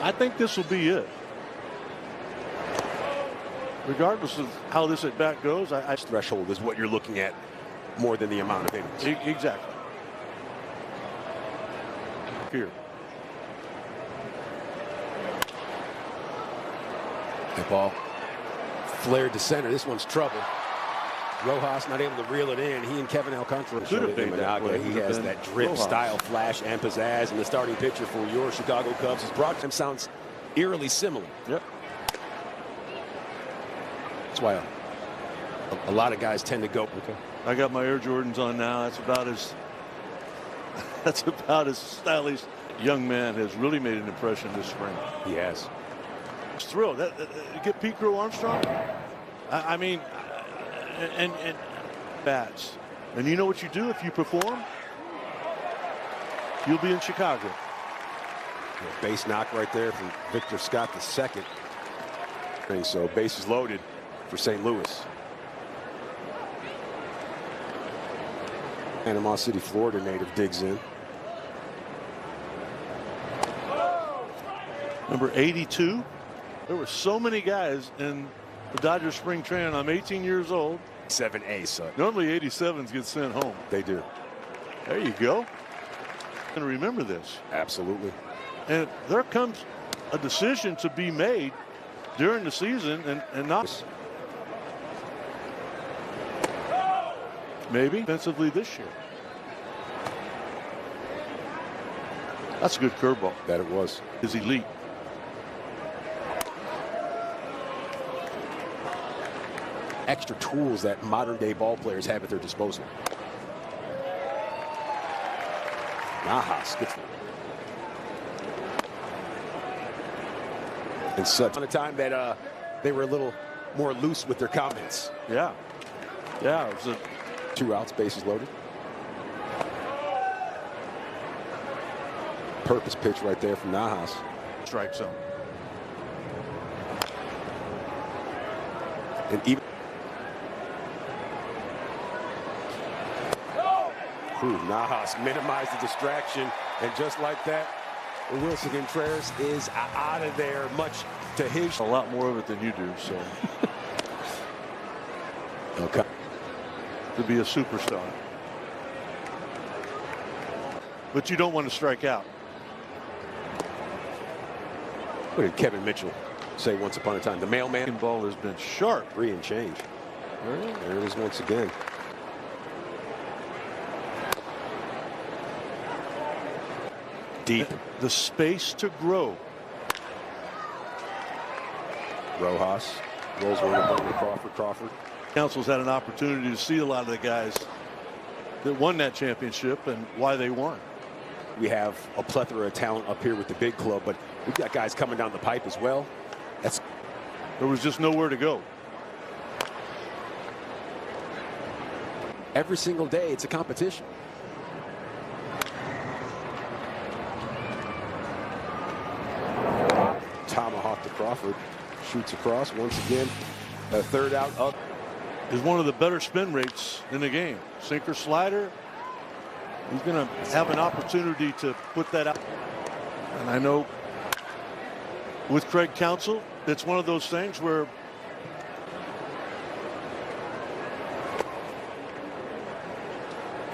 I think this will be it. Regardless of how this at bat goes, I Threshold is what you're looking at more than the amount of innings. Exactly. Here. That ball flared to center. This one's trouble. Rojas not able to reel it in. He and Kevin Alcantara Could have made that play. He has that drip, Rojas. style, flash, and pizzazz. And the starting pitcher for your Chicago Cubs. His broadcast sounds eerily similar. Yep. That's why a lot of guys tend to go. Okay. I got my Air Jordans on now. That's about as stylish. Young man has really made an impression this spring. He has. It's thrilled. Get Pete Crow Armstrong. I mean, and bats. And you know what you do if you perform? You'll be in Chicago. A base knock right there from Victor Scott II. And so bases loaded for St. Louis. Panama City, Florida native digs in. Number 82. There were so many guys in the Dodgers spring training. I'm 18 years old. 7A, son. Normally 87s get sent home. They do. There you go. And remember this. Absolutely. And there comes a decision to be made during the season and not maybe offensively this year. That's a good curveball. That it was. Is elite. Extra tools that modern day ball players have at their disposal. Najas gets and such on a time that they were a little more loose with their comments. Yeah. Yeah. It was 2 outs, bases loaded. Purpose pitch right there from Najas. strike zone. And even Najas minimized the distraction, and just like that, Wilson Contreras is out of there, much to his. A lot more of it than you do, so. Okay. To be a superstar. But you don't want to strike out. What did Kevin Mitchell say once upon a time? The mailman. Ball has been sharp. 3 and change. There it is once again. Deep. The space to grow. Rojas rolls one up over Crawford. Council's had an opportunity to see a lot of the guys that won that championship and why they won. We have a plethora of talent up here with the big club, but we've got guys coming down the pipe as well. There was just nowhere to go. Every single day, it's a competition. Tomahawk to Crawford. Shoots across once again. A third out up. Is one of the better spin rates in the game. Sinker, slider. He's going to have an opportunity to put that out. And I know with Craig Counsell, it's one of those things where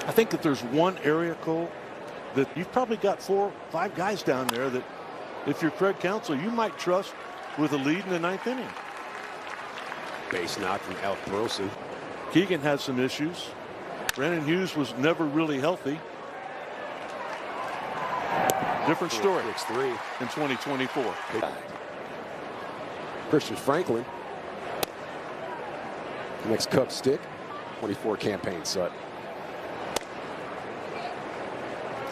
I think that there's one area, Cole, that you've probably got 4 or 5 guys down there that if you're Craig Counsell, you might trust with a lead in the 9th inning. Base knock from Al Perosi. Keegan had some issues. Brandon Hughes was never really healthy. Different story. 6-3 in 2024. Christian Franklin. Next Cub stick. 24 campaign set.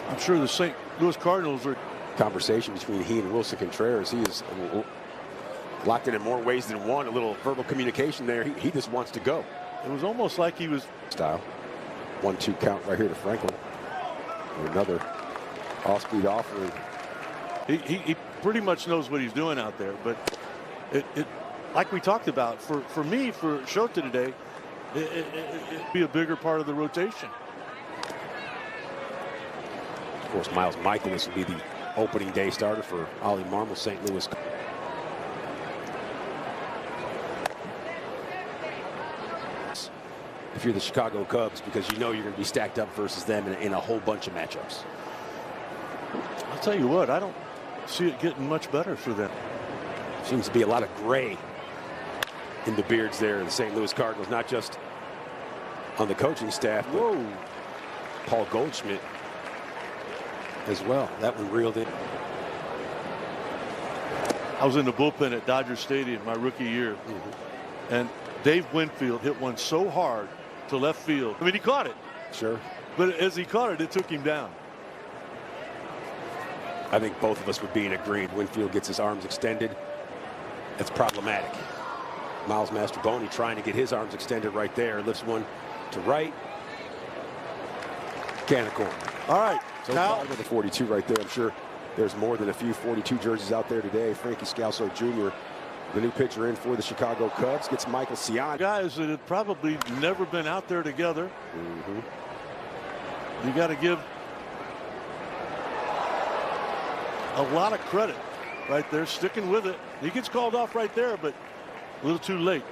I'm sure the St. Louis Cardinals are. Conversation between he and Wilson Contreras. He is locked in more ways than one. A little verbal communication there. He just wants to go. It was almost like he was. Style. 1-2 count right here to Franklin. And another off-speed offering. He pretty much knows what he's doing out there. But it like we talked about, for me, for Shota today, it'd be a bigger part of the rotation. Of course, Miles Michaelis would be the opening day starter for Ollie Marmol, St. Louis. If you're the Chicago Cubs, because you know you're going to be stacked up versus them in a whole bunch of matchups. I'll tell you what, I don't see it getting much better for them. Seems to be a lot of gray in the beards there in the St. Louis Cardinals, not just on the coaching staff, but Paul Goldschmidt as well. That one reeled in. I was in the bullpen at Dodger Stadium my rookie year, and Dave Winfield hit one so hard to left field. I mean, he caught it. Sure. But as he caught it, it took him down. I think both of us would be in agreement. Winfield gets his arms extended. That's problematic. Miles Mastrobuoni trying to get his arms extended right there. Lifts one to right. Can of corn. All right. So now with the 42 right there. I'm sure there's more than a few 42 jerseys out there today. Frankie Scalzo Jr., the new pitcher in for the Chicago Cubs, gets Michael Cian. Guys that have probably never been out there together. You got to give a lot of credit right there, sticking with it. He gets called off right there, but a little too late.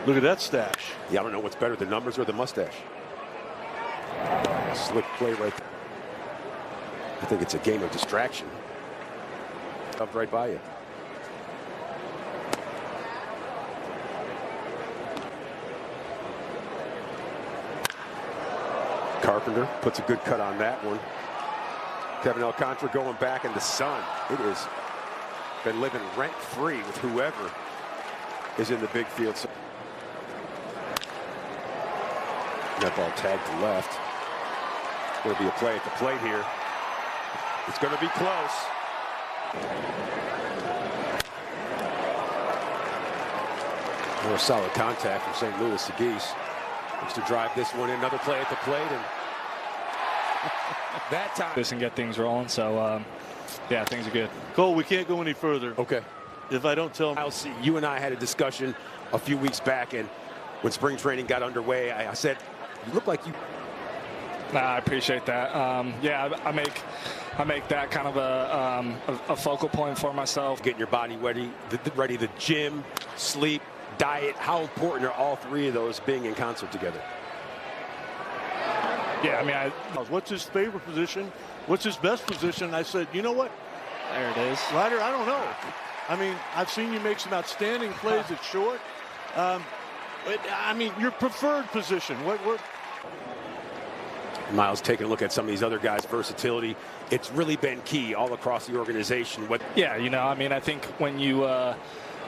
Look at that stash. Yeah, I don't know what's better, the numbers or the mustache. Slick play right there. I think it's a game of distraction. Up right by you. Carpenter puts a good cut on that one. Kevin Alcantara going back in the sun. It has been living rent-free with whoever is in the big field. That ball tagged to left. Going to be a play at the plate here. It's going to be close. More solid contact from St. Louis to Geese. Looks to drive this one in. Another play at the plate, and that time. This and get things rolling. So yeah, things are good. Cole, we can't go any further. Okay. If I don't tell him. I'll see. You and I had a discussion a few weeks back, and when spring training got underway, I said, you look like you. I appreciate that. Yeah, I make that kind of a focal point for myself. Getting your body ready, the gym, sleep, diet. How important are all three of those being in concert together? Yeah, I mean, what's his favorite position? What's his best position? I said, you know what? There it is. Ryder, I don't know. I mean, I've seen you make some outstanding plays at short. I mean, your preferred position. What? Miles taking a look at some of these other guys' versatility. It's really been key all across the organization. Yeah, you know, I mean, I think when you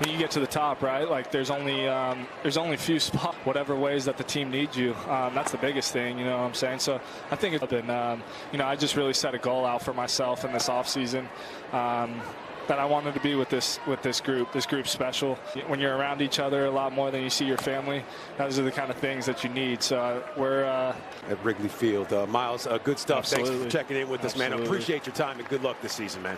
get to the top, right, like there's only a few spots, whatever ways that the team needs you. That's the biggest thing, you know what I'm saying? So I think it's been, you know, I just really set a goal out for myself in this offseason. That I wanted to be with this group. This group's special. When you're around each other a lot more than you see your family, those are the kind of things that you need. So we're at Wrigley Field. Miles, good stuff. Absolutely. Thanks for checking in with us, man. I appreciate your time and good luck this season, man.